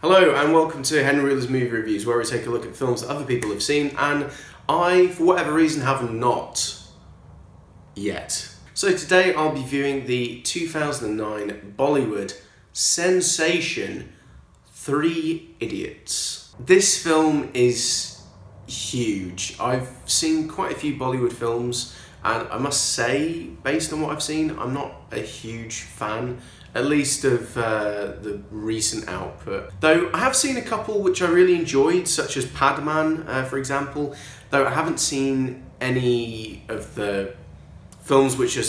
Hello and welcome to Henry Wheeler's Movie Reviews, where we take a look at films that other people have seen and I, for whatever reason, have not yet. So today I'll be viewing the 2009 Bollywood sensation, 3 Idiots. This film is huge. I've seen quite a few Bollywood films and I must say, based on what I've seen, I'm not a huge fan, at least of the recent output. Though I have seen a couple which I really enjoyed, such as Padman, for example, though I haven't seen any of the films which are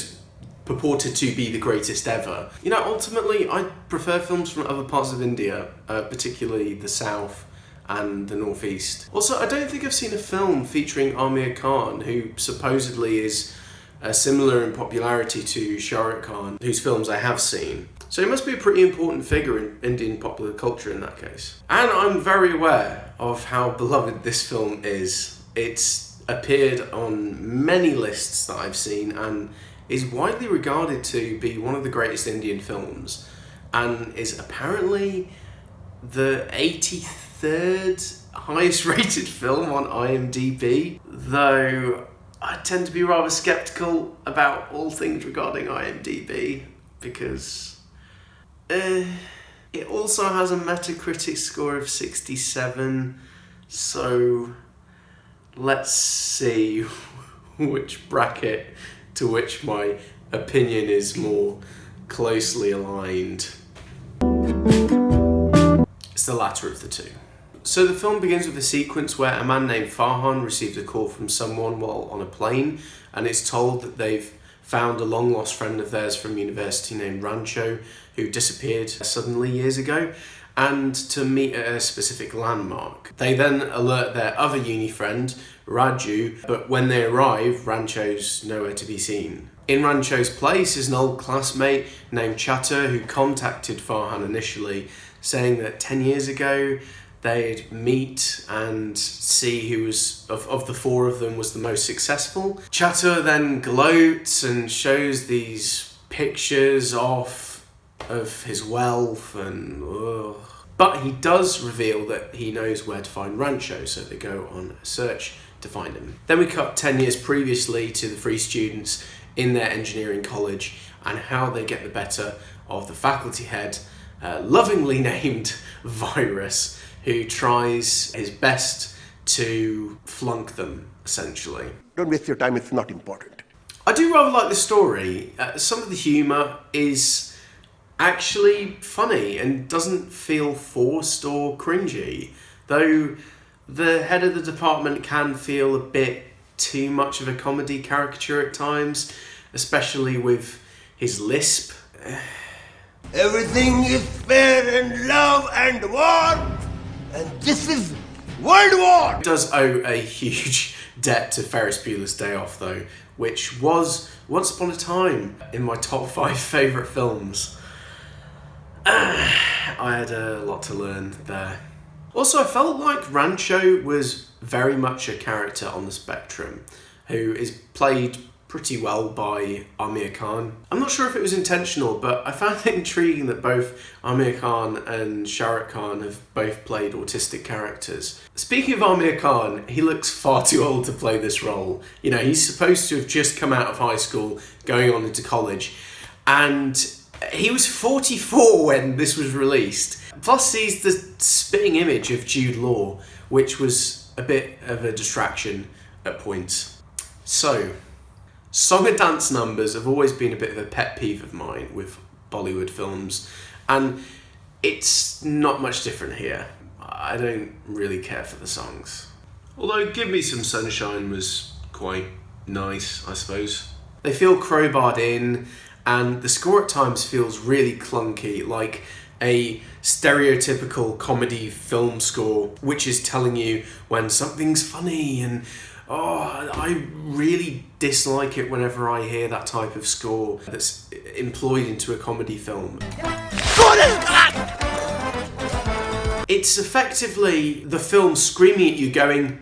purported to be the greatest ever. You know, ultimately, I prefer films from other parts of India, particularly the south and the northeast. Also, I don't think I've seen a film featuring Amir Khan, who supposedly is similar in popularity to Shah Rukh Khan, whose films I have seen. So he must be a pretty important figure in Indian popular culture in that case. And I'm very aware of how beloved this film is. It's appeared on many lists that I've seen and is widely regarded to be one of the greatest Indian films, and is apparently the 83rd highest rated film on IMDb, though I tend to be rather skeptical about all things regarding IMDb because it also has a Metacritic score of 67, so let's see which bracket to which my opinion is more closely aligned. It's the latter of the two. So the film begins with a sequence where a man named Farhan receives a call from someone while on a plane, and it's told that they've found a long lost friend of theirs from university named Rancho, who disappeared suddenly years ago, and to meet at a specific landmark. They then alert their other uni friend, Raju, but when they arrive, Rancho's nowhere to be seen. In Rancho's place is an old classmate named Chatter, who contacted Farhan initially, saying that 10 years ago they'd meet and see who was, of the four of them, was the most successful. Chatter then gloats and shows these pictures of his wealth and but he does reveal that he knows where to find Rancho, so they go on a search to find him. Then we cut 10 years previously to the 3 students in their engineering college and how they get the better of the faculty head, lovingly named Virus, who tries his best to flunk them, essentially. Don't waste your time, it's not important. I do rather like the story. Some of the humour is actually funny and doesn't feel forced or cringy, though the head of the department can feel a bit too much of a comedy caricature at times, especially with his lisp. Everything is fair in love and war, and this is World War! It does owe a huge debt to Ferris Bueller's Day Off, though, which was, once upon a time, in my top 5 favourite films. I had a lot to learn there. Also, I felt like Rancho was very much a character on the spectrum, who is played pretty well by Amir Khan. I'm not sure if it was intentional, but I found it intriguing that both Amir Khan and Shah Rukh Khan have both played autistic characters. Speaking of Amir Khan, he looks far too old to play this role. You know, he's supposed to have just come out of high school, going on into college, and he was 44 when this was released. Plus, he's the spitting image of Jude Law, which was a bit of a distraction at points. So, song and dance numbers have always been a bit of a pet peeve of mine with Bollywood films, and it's not much different here. I don't really care for the songs. Although Give Me Some Sunshine was quite nice, I suppose. They feel crowbarred in, and the score at times feels really clunky, like a stereotypical comedy film score, which is telling you when something's funny, and I really dislike it whenever I hear that type of score that's employed into a comedy film. It's effectively the film screaming at you going,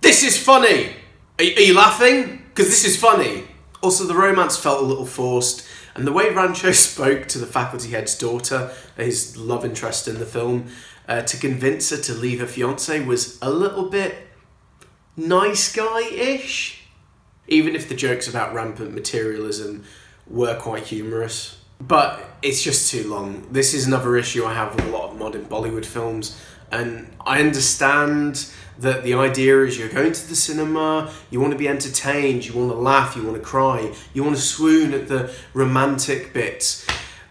"This is funny! Are you laughing? Because this is funny!" Also, the romance felt a little forced, and the way Rancho spoke to the faculty head's daughter, his love interest in the film, to convince her to leave her fiancé was a little bit nice guy-ish, even if the jokes about rampant materialism were quite humorous. But it's just too long. This is another issue I have with a lot of modern Bollywood films, and I understand that the idea is you're going to the cinema, you want to be entertained, you want to laugh, you want to cry, you want to swoon at the romantic bits.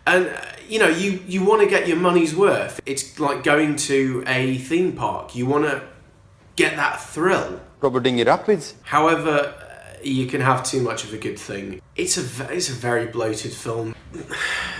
And, you want to get your money's worth. It's like going to a theme park. You want to get that thrill. However, you can have too much of a good thing. It's a very bloated film.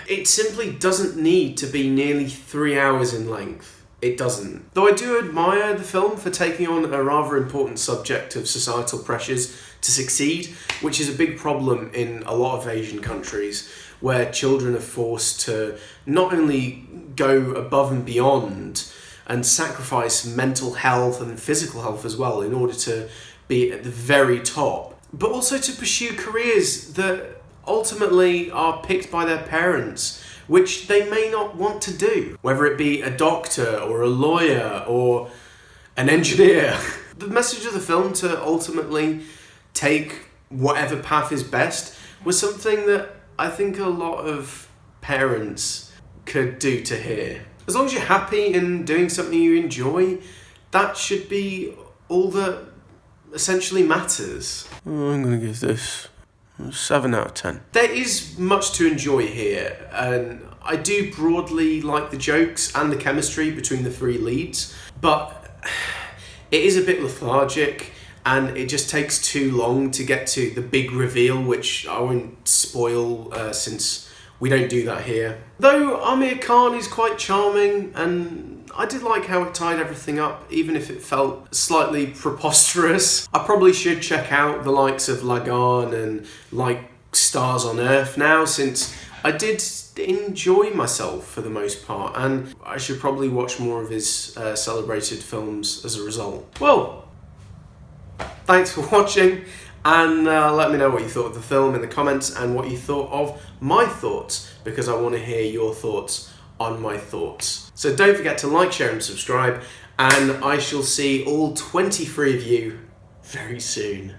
It simply doesn't need to be nearly 3 hours in length. It doesn't. Though I do admire the film for taking on a rather important subject of societal pressures to succeed, which is a big problem in a lot of Asian countries, where children are forced to not only go above and beyond and sacrifice mental health and physical health as well in order to be at the very top, but also to pursue careers that ultimately are picked by their parents, which they may not want to do, whether it be a doctor or a lawyer or an engineer. The message of the film to ultimately take whatever path is best was something that I think a lot of parents could do to hear. As long as you're happy in doing something you enjoy, that should be all that essentially matters. I'm going to give this 7 out of 10. There is much to enjoy here, and I do broadly like the jokes and the chemistry between the three leads, but it is a bit lethargic and it just takes too long to get to the big reveal, which I won't spoil since we don't do that here. Though Amir Khan is quite charming, and I did like how it tied everything up, even if it felt slightly preposterous. I probably should check out the likes of Lagan and like Stars on Earth now, since I did enjoy myself for the most part, and I should probably watch more of his celebrated films as a result. Well, thanks for watching, and let me know what you thought of the film in the comments and what you thought of my thoughts, because I want to hear your thoughts on my thoughts. So don't forget to like, share and subscribe, and I shall see all 23 of you very soon.